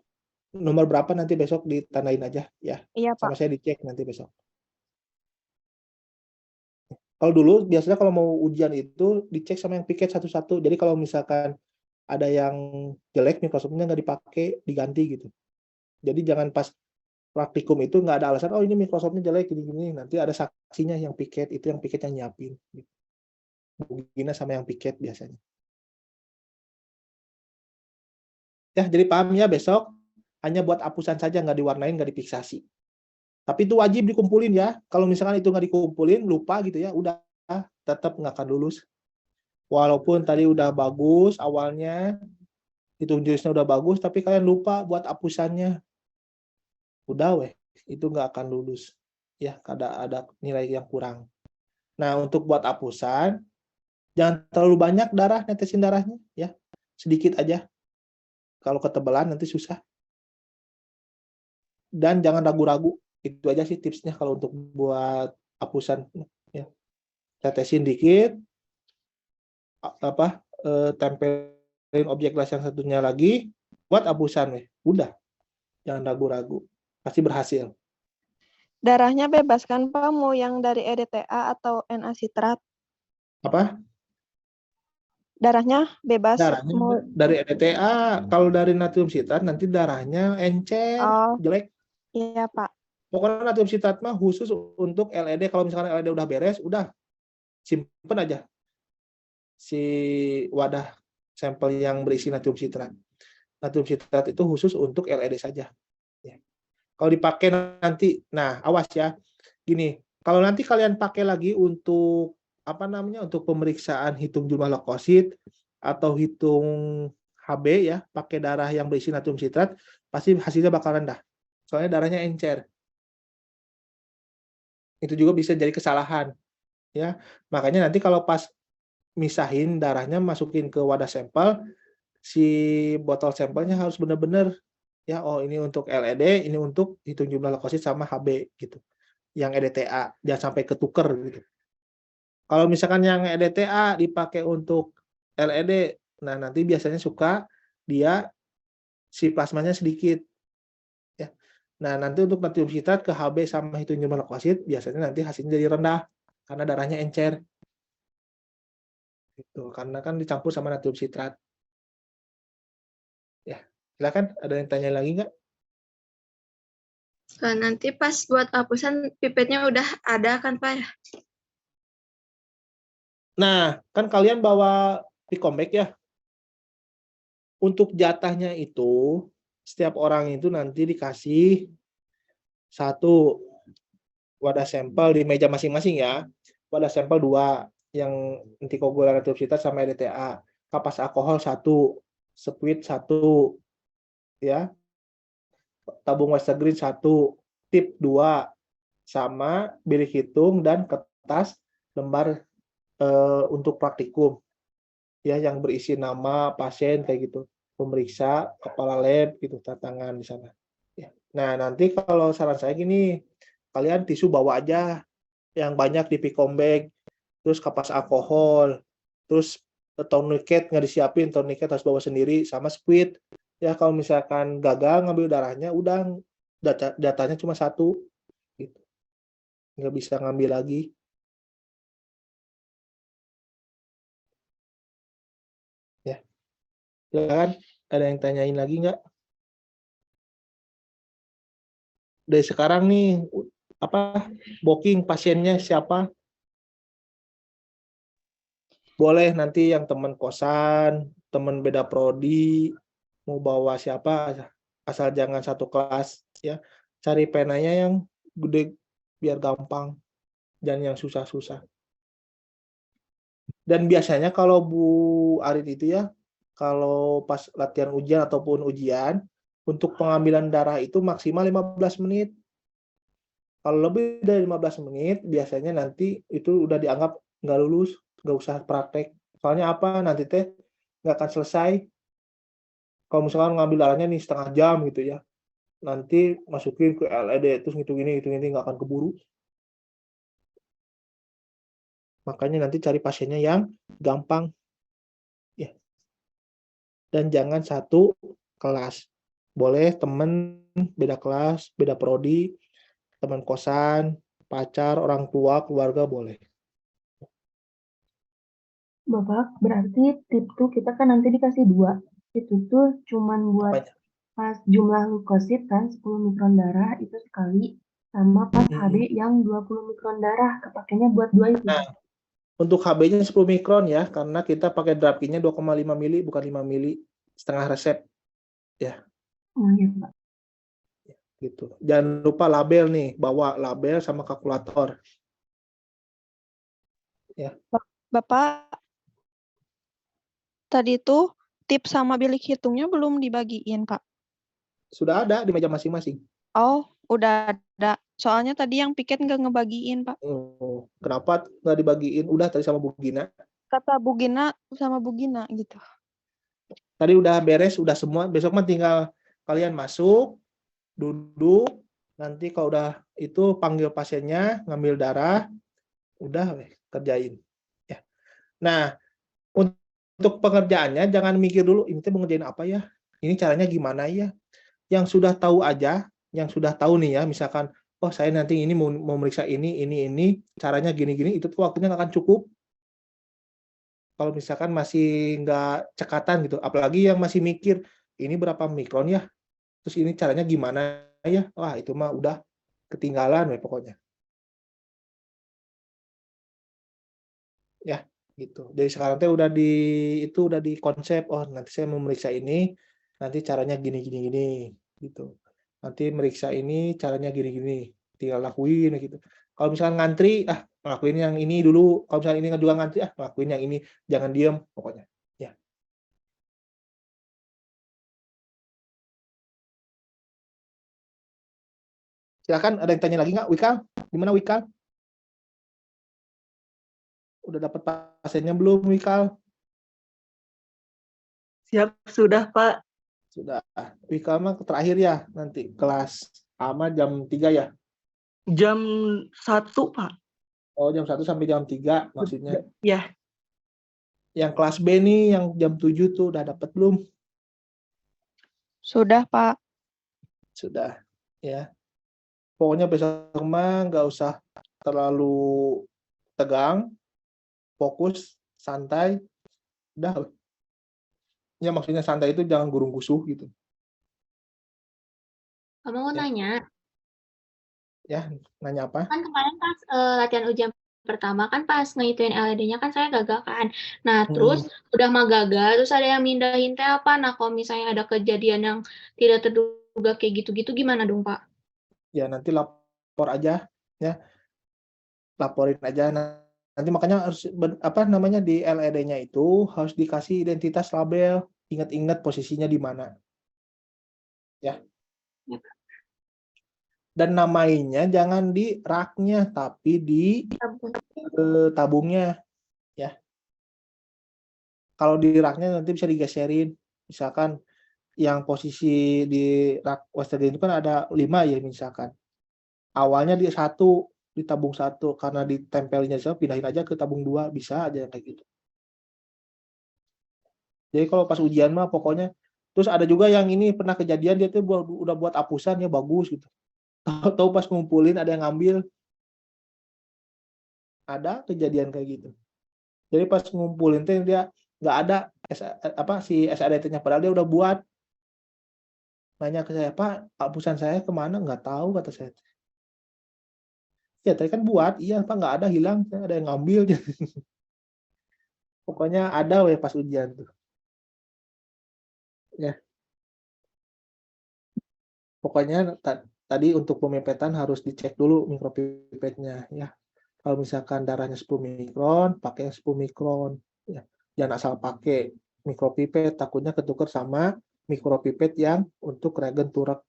Nomor berapa nanti besok ditandain aja ya. Iya Sama Pak. saya dicek nanti besok. Kalau dulu biasanya kalau mau ujian itu dicek sama yang piket satu-satu. Jadi kalau misalkan ada yang jelek mikroskopnya nggak dipakai, diganti gitu. Jadi jangan pas praktikum itu nggak ada alasan, oh ini mikroskopnya jelek gini-gini. Nanti ada saksinya yang piket, itu yang piket yang nyiapin. Begini sama yang piket biasanya. Ya, jadi paham ya besok hanya buat hapusan saja, nggak diwarnain, nggak dipiksasi. Tapi itu wajib dikumpulin ya. Kalau misalkan itu nggak dikumpulin, lupa gitu ya, udah tetap nggak akan lulus. Walaupun tadi udah bagus awalnya, hitung jenisnya udah bagus, tapi kalian lupa buat hapusannya. Udah weh, itu nggak akan lulus. Ya, ada nilai yang kurang. Nah, untuk buat hapusan, jangan terlalu banyak netesin darahnya, ya. Sedikit aja. Kalau ketebalan nanti susah. Dan jangan ragu-ragu. Itu aja sih tipsnya kalau untuk buat hapusan. Ya. Tetesin dikit, tempelin objek las yang satunya lagi, buat hapusan weh. Udah, jangan ragu-ragu. Pasti berhasil. Darahnya bebas kan Pak, mau yang dari EDTA atau NA sitrat? Apa? Darahnya bebas. Darahnya Mau dari EDTA, kalau dari natrium sitrat nanti darahnya encer, Oh, jelek. iya Pak. Pokoknya natrium sitrat mah khusus untuk LED. Kalau misalkan LED udah beres, udah simpen aja si wadah sampel yang berisi natrium sitrat. Natrium sitrat itu khusus untuk LED saja. Ya. Kalau dipakai nanti, nah awas ya, gini, kalau nanti kalian pakai lagi untuk apa namanya, untuk pemeriksaan hitung jumlah leukosit atau hitung HB ya, pakai darah yang berisi natrium sitrat, pasti hasilnya bakal rendah. Soalnya darahnya encer. Itu juga bisa jadi kesalahan. Ya, makanya nanti kalau pas misahin darahnya masukin ke wadah sampel, si botol sampelnya harus benar-benar ya, oh ini untuk LED, ini untuk hitung jumlah leukosit sama HB gitu. Yang EDTA, jangan sampai ketuker gitu. Kalau misalkan yang EDTA dipakai untuk LED, nah nanti biasanya suka dia si plasmanya sedikit. Ya. Nah nanti untuk natrium sitrat ke HB sama hitung jumlah leukosit biasanya nanti hasilnya jadi rendah karena darahnya encer. Gitu. Karena kan dicampur sama natrium sitrat. Ya, silakan. Ada yang tanya lagi nggak? Nanti pas buat hapusan pipetnya udah ada kan Pak ya? Nah, kan kalian bawa Picombag ya. Untuk jatahnya itu, setiap orang itu nanti dikasih satu wadah sampel di meja masing-masing ya. Wadah sampel 2, yang antikoagulan natrium sitrat sama EDTA. Kapas alkohol 1, squid 1, ya. Tabung Westergreen 1, tip 2, sama bilik hitung dan kertas lembar untuk praktikum ya, yang berisi nama pasien kayak gitu, pemeriksa, kepala lab gitu, tangan di sana ya. Nah nanti kalau saran saya gini, kalian tisu bawa aja yang banyak di Picombag, terus kapas alkohol, terus tourniquet nggak disiapin, tourniquet harus bawa sendiri, sama squid ya. Kalau misalkan gagal ngambil darahnya, udah datanya cuma 1 gitu, nggak bisa ngambil lagi. Ya, silakan. Ada yang tanyain lagi nggak? Dari sekarang nih, apa booking pasiennya siapa? Boleh nanti yang teman kosan, teman beda prodi, mau bawa siapa, asal jangan satu kelas ya. Cari penanya yang gede biar gampang, dan yang susah-susah. Dan biasanya kalau Bu Arin itu ya, kalau pas latihan ujian ataupun ujian, untuk pengambilan darah itu maksimal 15 menit. Kalau lebih dari 15 menit, biasanya nanti itu udah dianggap nggak lulus, nggak usah praktek. Soalnya apa? Nanti teh nggak akan selesai. Kalau misalkan ngambil darahnya nih setengah jam gitu ya, nanti masukin ke LED, terus ngitung ini nggak akan keburu. Makanya nanti cari pasiennya yang gampang. Ya. Dan jangan satu kelas. Boleh temen beda kelas, beda prodi, teman kosan, pacar, orang tua, keluarga boleh. Bapak, berarti tip tuh kita kan nanti dikasih 2. Itu tuh cuman buat Apanya? pas jumlah leukosit kan 10 mikron darah itu sekali, sama pas HB yang 20 mikron darah, kepakainya buat 2 itu. Nah, untuk HB-nya 10 mikron ya, karena kita pakai drapkinya 2,5 mili, bukan 5 mili, setengah resep. Ya, Oh iya, Pak. gitu. Jangan lupa label nih, bawa label sama kalkulator. Ya. Bapak, tadi tuh tips sama bilik hitungnya belum dibagiin, Pak. Sudah ada di meja masing-masing. Oh, udah ada. Soalnya tadi yang piket nggak ngebagiin, Pak. Oh, kenapa nggak dibagiin? Udah tadi sama Bu Gina. Kata Bu Gina sama Bu Gina gitu. Tadi udah beres, udah semua. Besok mah tinggal kalian masuk, duduk, nanti kalau udah itu panggil pasiennya, ngambil darah, udah kerjain. Ya. Nah, untuk pengerjaannya jangan mikir dulu, ini tuh mau ngerjain apa ya? Ini caranya gimana ya? Yang sudah tahu aja, yang sudah tahu nih ya, misalkan, oh saya nanti ini mau meriksa ini, caranya gini-gini, itu tuh waktunya nggak akan cukup. Kalau misalkan masih nggak cekatan gitu, apalagi yang masih mikir, ini berapa mikron ya? Terus ini caranya gimana ya? Wah, itu mah udah ketinggalan ya pokoknya. Ya, gitu. Jadi sekarang teh udah di konsep, oh nanti saya mau meriksa ini, nanti caranya gini gitu. Nanti meriksa ini caranya gini, tinggal lakuin gitu. Kalau misalkan ngantri, ngelakuin yang ini dulu. Kalau misalkan ini juga ngantri, ngelakuin yang ini, jangan diem pokoknya. Ya. Silakan, ada yang tanya lagi nggak? Wikal, gimana Wikal? Udah dapat pasiennya belum, Wikal? Siap, sudah Pak. Sudah. Wikal mah terakhir ya, nanti kelas A jam 3 ya? Jam 1, Pak. Oh, jam 1 sampai jam 3 maksudnya. Ya. Yang kelas B nih, yang jam 7 tuh udah dapat belum? Sudah, Pak. Sudah, ya. Pokoknya besok mah nggak usah terlalu tegang, fokus, santai, udah. Ya maksudnya santai itu jangan gurung gusuh gitu. Kamu mau nanya, Ya, nanya apa? kan kemarin pas latihan ujian pertama kan pas ngehituin LED-nya kan saya gagal kan. Nah, terus udah mah gagal, terus ada yang mindahin teh apa? Nah, kalau misalnya ada kejadian yang tidak terduga kayak gitu-gitu gimana dong, Pak? Ya nanti lapor aja, ya. Laporin aja. Nanti makanya harus di LED-nya itu harus dikasih identitas label, ingat-ingat posisinya di mana. Ya. Ya, Pak. Dan namainya jangan di rak-nya, tapi di tabungnya. Ya. Kalau di rak-nya nanti bisa digeserin. Misalkan yang posisi di rak Western itu kan ada 5 ya misalkan. Awalnya di 1, di tabung 1, karena ditempelnya pindahin aja ke tabung 2, bisa aja kayak gitu. Jadi kalau pas ujian mah pokoknya, terus ada juga yang ini pernah kejadian dia tuh udah buat apusan ya bagus gitu. Tahu pas ngumpulin ada yang ngambil. Ada kejadian kayak gitu. Jadi pas ngumpulin tuh dia nggak ada si SADT-nya, padahal dia udah buat. Nanya ke saya, Pak, apusan saya kemana? Nggak tahu, kata saya. Ya tadi kan buat, iya Pak, nggak ada, hilang, ada yang ngambil. Pokoknya ada ya pas ujian tuh. Ya, pokoknya tadi untuk pemipetan harus dicek dulu mikropipetnya ya. Kalau misalkan darahnya 10 mikron, pakai yang 10 mikron. Ya. Jangan asal pakai mikropipet, takutnya ketukar sama mikropipet yang untuk reagen turek.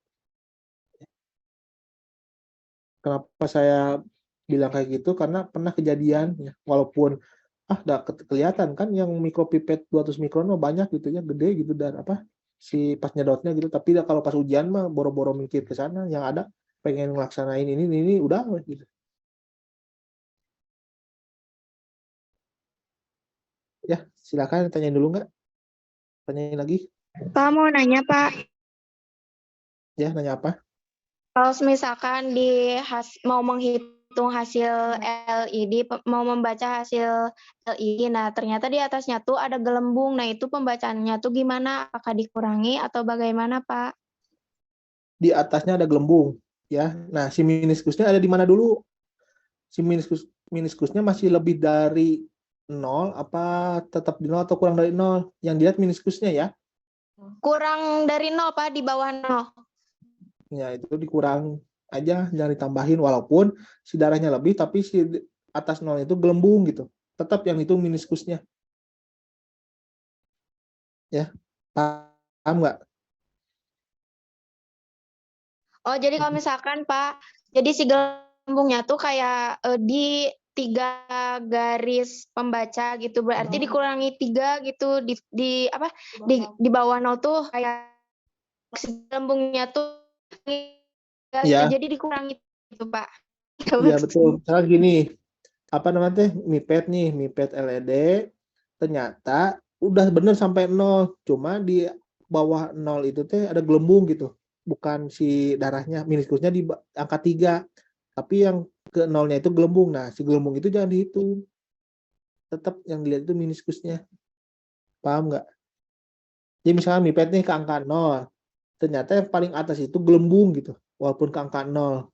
Kenapa saya bilang kayak gitu? Karena pernah kejadian, ya. Walaupun udah kelihatan kan yang mikropipet 200 mikron mah banyak gitu ya, gede gitu dan si pas nyedotnya gitu. Tapi kalau pas ujian mah boro-boro mikir ke sana, yang ada pengen ngelaksanain ini udah gitu. Ya, silakan tanyain dulu nggak? Tanyain lagi. Pak mau nanya Pak, Ya, nanya apa? kalau misalkan mau menghitung hasil LED, mau membaca hasil LED, nah ternyata di atasnya tuh ada gelembung, nah itu pembacaannya tuh gimana? Apakah dikurangi atau bagaimana Pak? Di atasnya ada gelembung, ya. Nah, si meniskusnya ada di mana dulu? Si meniskusnya masih lebih dari 0 apa tetap di 0 atau kurang dari 0? Yang dilihat meniskusnya ya. Kurang dari 0 Pak, di bawah 0. Ya, itu dikurang aja, jangan ditambahin walaupun si darahnya lebih tapi si atas 0 itu gelembung gitu. Tetap yang itu meniskusnya. Ya. Paham nggak? Oh, jadi kalau misalkan Pak, jadi si gelembungnya tuh kayak di 3 garis pembaca gitu, berarti dikurangi 3 gitu, di bawah 0 tuh kayak si gelembungnya tuh gitu, Ya. jadi dikurangi gitu Pak. Iya betul. Misalnya gini, mipet nih, mipet LED, ternyata udah bener sampai 0, cuma di bawah 0 itu ada gelembung gitu. Bukan si darahnya, meniskusnya di angka 3, tapi yang ke 0-nya itu gelembung. Nah, si gelembung itu jangan dihitung. Tetap yang dilihat itu meniskusnya. Paham nggak? Jadi misalnya mipet nih ke angka 0, ternyata yang paling atas itu gelembung gitu, walaupun ke angka 0.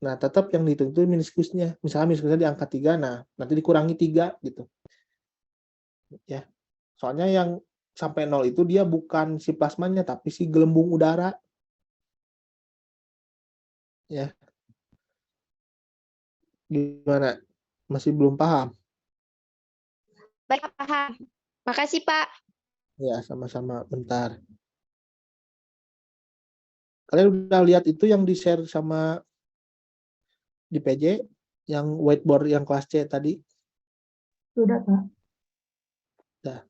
Nah, tetap yang dihitung itu meniskusnya. Misalnya meniskusnya di angka 3, nah nanti dikurangi 3 gitu. Ya. Soalnya yang sampai 0 itu dia bukan si plasmanya, tapi si gelembung udara. Ya. Gimana? Masih belum paham? Baik, paham. Makasih Pak. Ya, sama-sama. Bentar. Kalian udah lihat itu yang di-share sama di PJ, yang whiteboard yang kelas C tadi? Sudah, Pak. Dah.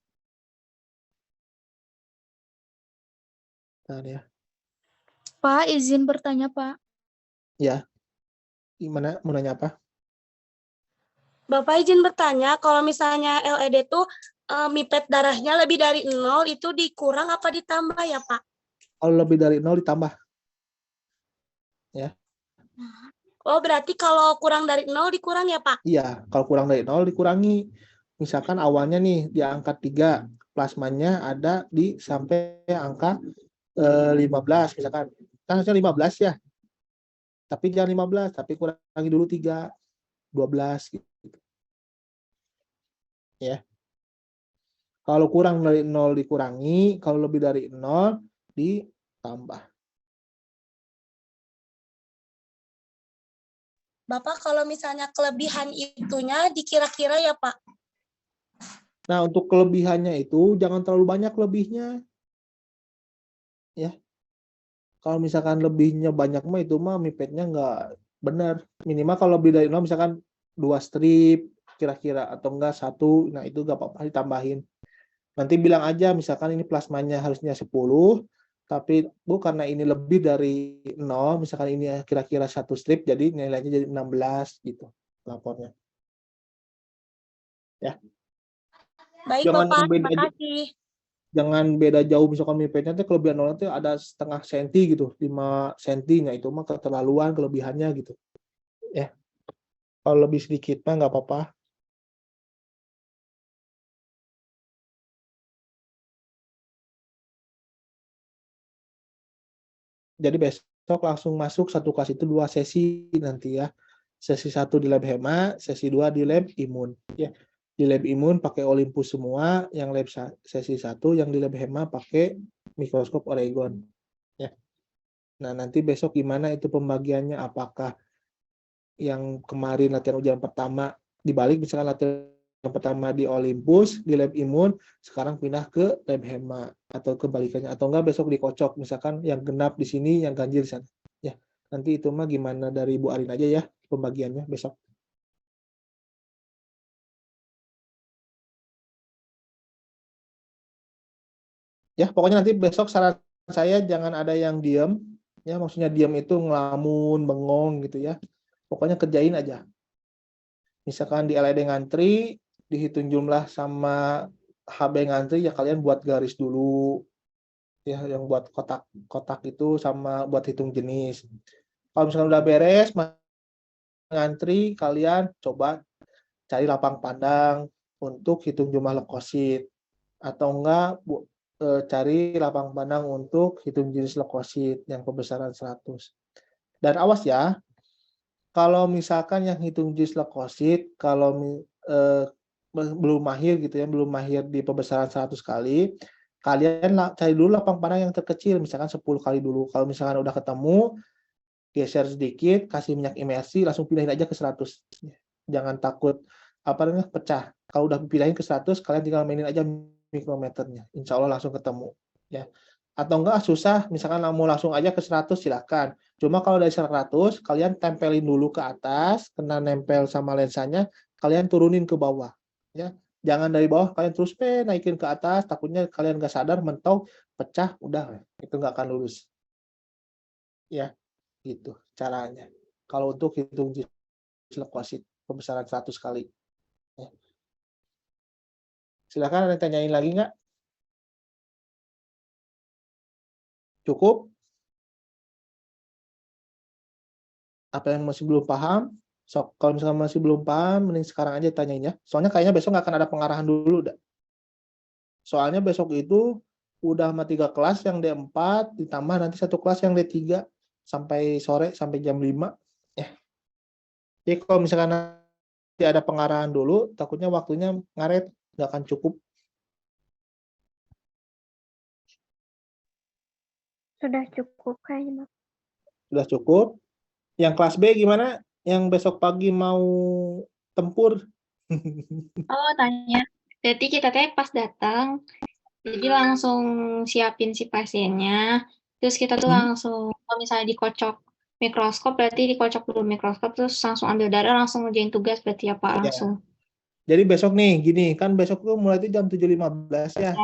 Bentar ya. Pak, izin bertanya, Pak. Ya. Gimana? Mau nanya apa? Bapak izin bertanya, kalau misalnya LED tuh mipet darahnya lebih dari 0, itu dikurang apa ditambah ya, Pak? Kalau lebih dari 0 ditambah. Ya. Oh, berarti kalau kurang dari 0 dikurang ya, Pak? Iya, kalau kurang dari 0 dikurangi. Misalkan awalnya nih di angka 3, plasmanya ada di sampai angka 15 misalkan. Kan harusnya 15 ya. Tapi jangan 15, tapi kurangi dulu 3, 12 gitu. Ya. Kalau kurang dari 0 dikurangi, kalau lebih dari 0 ditambah. Bapak, kalau misalnya kelebihan itunya dikira-kira ya, Pak? Nah, untuk kelebihannya itu jangan terlalu banyak lebihnya. Ya. Kalau misalkan lebihnya banyak mah itu mah mipetnya nggak benar. Minimal kalau lebih dari 0 misalkan 2 strip kira-kira atau enggak 1, nah itu nggak apa-apa ditambahin. Nanti bilang aja misalkan ini plasmanya harusnya 10, tapi Bu karena ini lebih dari 0, misalkan ini kira-kira 1 strip, jadi nilainya jadi 16 gitu lapornya. Ya. Baik, Jangan Bapak. beda, Terima kasih. jangan beda jauh, misalkan mipetnya tuh kelebihan 0 itu ada setengah senti gitu, 5 senti, nah itu mah keterlaluan kelebihannya gitu. Ya. Kalau lebih sedikit mah nggak apa-apa. Jadi besok langsung masuk satu kelas itu 2 sesi nanti ya. Sesi 1 di lab hema, sesi 2 di lab imun. Ya. Di lab imun pakai Olympus semua, yang lab sesi 1, yang di lab Hema pakai mikroskop Oregon. Ya. Nah, nanti besok gimana itu pembagiannya? Apakah yang kemarin latihan ujian pertama dibalik, misalkan latihan pertama di Olympus, di lab imun, sekarang pindah ke lab Hema, atau kebalikannya, atau enggak besok dikocok, misalkan yang genap di sini, yang ganjil di sana. Ya, nanti itu mah gimana dari Bu Arin aja ya pembagiannya besok. Ya, pokoknya nanti besok saran saya jangan ada yang diem, ya maksudnya diem itu ngelamun, bengong gitu ya. Pokoknya kerjain aja. Misalkan di LED ngantri, dihitung jumlah sama HB ngantri, ya kalian buat garis dulu, ya yang buat kotak-kotak itu sama buat hitung jenis. Kalau misalkan udah beres ngantri, kalian coba cari lapang pandang untuk hitung jumlah leukosit, atau enggak cari lapang pandang untuk hitung jenis leukosit yang pembesaran 100. Dan awas ya, kalau misalkan yang hitung jenis leukosit, kalau belum mahir gitu ya, belum mahir di pembesaran 100 kali, kalian cari dulu lapang pandang yang terkecil, misalkan 10 kali dulu. Kalau misalkan udah ketemu, geser sedikit, kasih minyak imersi, langsung pindahin aja ke 100. Jangan takut pecah. Kalau udah pindahin ke 100, kalian tinggal mainin aja mikrometernya. Insya Allah langsung ketemu. Ya. Atau enggak susah, misalkan mau langsung aja ke 100, silakan. Cuma kalau dari 100, kalian tempelin dulu ke atas, kena nempel sama lensanya, kalian turunin ke bawah. Ya. Jangan dari bawah, kalian terus naikin ke atas, takutnya kalian nggak sadar, mentok, pecah, udah. Itu nggak akan lurus. Ya, gitu caranya. Kalau untuk hitung leukosit pembesaran 100 kali. Ya. Silakan ada yang tanyain lagi nggak? Cukup? Apa yang masih belum paham? So, kalau misalnya masih belum paham, mending sekarang aja tanyain ya. Soalnya kayaknya besok nggak akan ada pengarahan dulu. Soalnya besok itu udah sama 3 kelas yang D4, ditambah nanti 1 kelas yang D3, sampai sore, sampai jam 5. Ya. Jadi kalau misalkan nanti ada pengarahan dulu, takutnya waktunya ngaret, nggak akan cukup. Sudah cukup kayaknya, Mak. Sudah cukup. Yang kelas B gimana? Yang besok pagi mau tempur? Oh, tanya. Jadi kita pas datang, jadi langsung siapin si pasiennya. Terus kita tuh langsung, kalau misalnya dikocok mikroskop, berarti dikocok dulu mikroskop, terus langsung ambil darah, langsung ngerjain tugas, berarti apa langsung. Jadi besok nih, gini, kan besok tuh mulai itu jam 7.15 ya.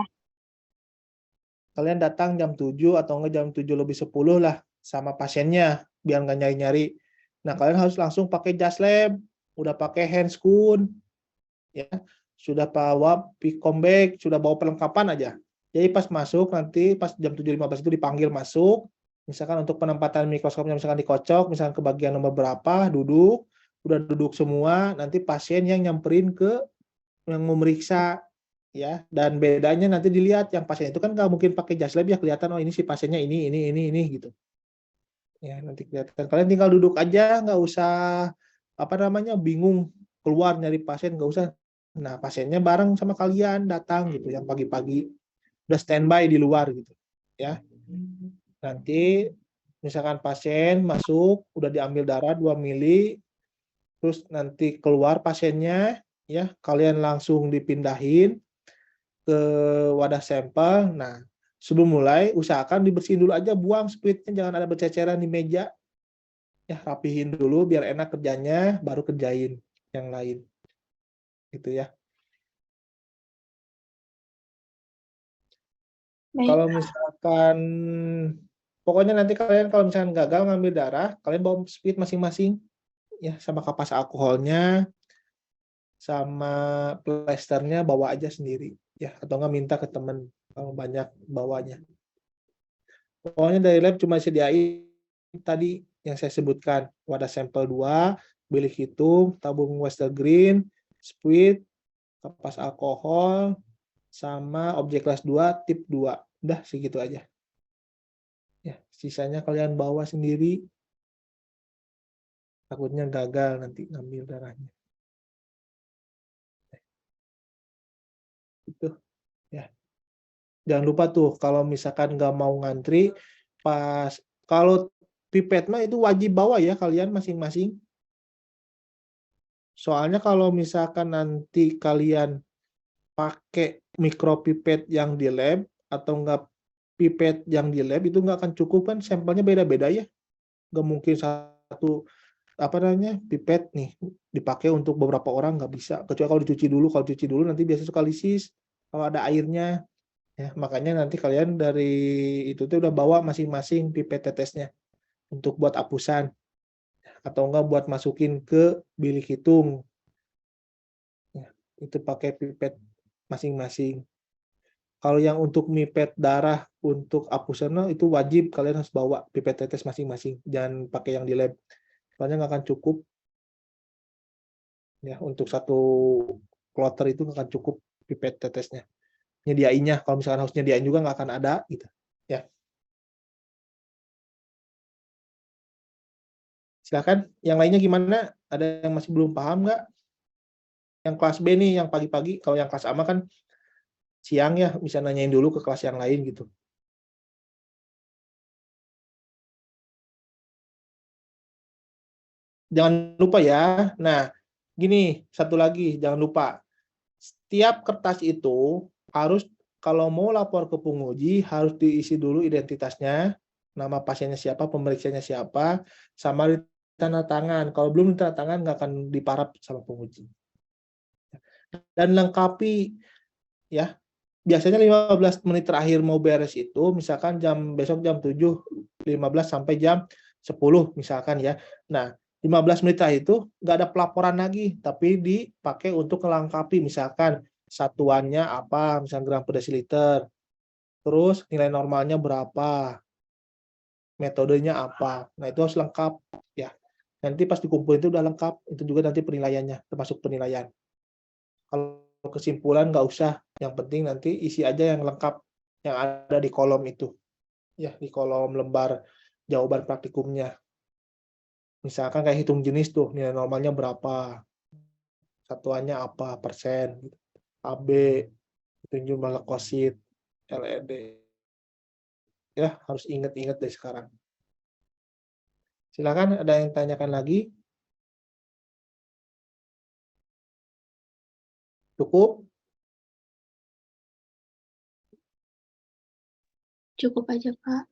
Kalian datang jam 7 atau enggak jam 7:50 lah sama pasiennya, biar nggak nyari-nyari. Nah, kalian harus langsung pakai jas lab, udah pakai handscoon, ya, sudah bawa picom bag, sudah bawa perlengkapan aja. Jadi pas masuk nanti pas jam 7.15 itu dipanggil masuk, misalkan untuk penempatan mikroskopnya misalkan dikocok, misalkan ke bagian nomor berapa, duduk, udah duduk semua, nanti pasien yang nyamperin ke yang memeriksa, ya, dan bedanya nanti dilihat yang pasien itu kan nggak mungkin pakai jas lab ya, kelihatan oh ini si pasiennya ini gitu. Ya, nanti kelihatan. Kalian tinggal duduk aja, nggak usah bingung keluar nyari pasien, nggak usah. Nah, pasiennya bareng sama kalian datang gitu, yang pagi-pagi udah standby di luar gitu, ya. Nanti misalkan pasien masuk, udah diambil darah 2 mili, terus nanti keluar pasiennya, ya, kalian langsung dipindahin ke wadah sampel. Nah, sebelum mulai usahakan dibersihin dulu aja, buang spritnya, jangan ada berceceran di meja. Ya, rapihin dulu biar enak kerjanya, baru kerjain yang lain. Gitu ya. Baik. Kalau misalkan pokoknya nanti kalian kalau misalkan gagal ngambil darah, kalian bawa sprit masing-masing ya, sama kapas alkoholnya, sama plesternya bawa aja sendiri ya, atau nggak minta ke temen kalau banyak bawanya. Pokoknya dari lab cuma sediain tadi yang saya sebutkan, wadah sampel 2, bilik hitung, tabung Western Green, sprit, kapas alkohol, sama objek kelas 2, tip 2. Udah segitu aja. Ya, sisanya kalian bawa sendiri. Takutnya gagal nanti ngambil darahnya. Itu ya. Jangan lupa tuh kalau misalkan nggak mau ngantri, pas kalau pipet mah itu wajib bawa ya kalian masing-masing. Soalnya kalau misalkan nanti kalian pakai mikropipet yang di lab atau enggak pipet yang di lab itu nggak akan cukup kan, sampelnya beda-beda ya. Nggak mungkin satu pipet nih dipakai untuk beberapa orang, nggak bisa. Kecuali kalau dicuci dulu nanti biasanya suka lisis kalau ada airnya. Ya, makanya nanti kalian dari itu tuh udah bawa masing-masing pipet tetesnya untuk buat apusan atau enggak buat masukin ke bilik hitung. Ya, itu pakai pipet masing-masing. Kalau yang untuk mipet darah untuk apusan itu wajib kalian harus bawa pipet tetes masing-masing. Jangan pakai yang di lab. Soalnya nggak akan cukup. Ya, untuk satu kloter itu nggak akan cukup pipet tetesnya. Nyediainnya, kalau misalkan harus nyediain juga nggak akan ada gitu. Ya. Silakan, yang lainnya gimana? Ada yang masih belum paham nggak? Yang kelas B nih, yang pagi-pagi. Kalau yang kelas A mah kan siang ya, bisa nanyain dulu ke kelas yang lain gitu. Jangan lupa ya. Nah, gini, satu lagi, jangan lupa. Setiap kertas itu harus, kalau mau lapor ke penguji, harus diisi dulu identitasnya, nama pasiennya siapa, pemeriksanya siapa, sama tanda tangan. Kalau belum tanda tangan, nggak akan diparap sama penguji. Dan lengkapi, ya, biasanya 15 menit terakhir mau beres itu, misalkan besok jam 7.15 sampai jam 10 misalkan ya. Nah, 15 menit terakhir itu nggak ada pelaporan lagi, tapi dipakai untuk melengkapi, misalkan satuannya apa, misalkan gram per desiliter, terus nilai normalnya berapa, metodenya apa. Nah, itu harus lengkap ya. Nanti pas dikumpulin itu udah lengkap, itu juga nanti penilaiannya, termasuk penilaian. Kalau kesimpulan nggak usah, yang penting nanti isi aja yang lengkap yang ada di kolom itu, ya, di kolom lembar jawaban praktikumnya. Misalkan kayak hitung jenis tuh, nilai normalnya berapa, satuannya apa, persen, AB, hitung jumlah leukosit, LED. Ya, harus ingat-ingat dari sekarang. Silakan, ada yang tanyakan lagi? Cukup? Cukup aja, Pak.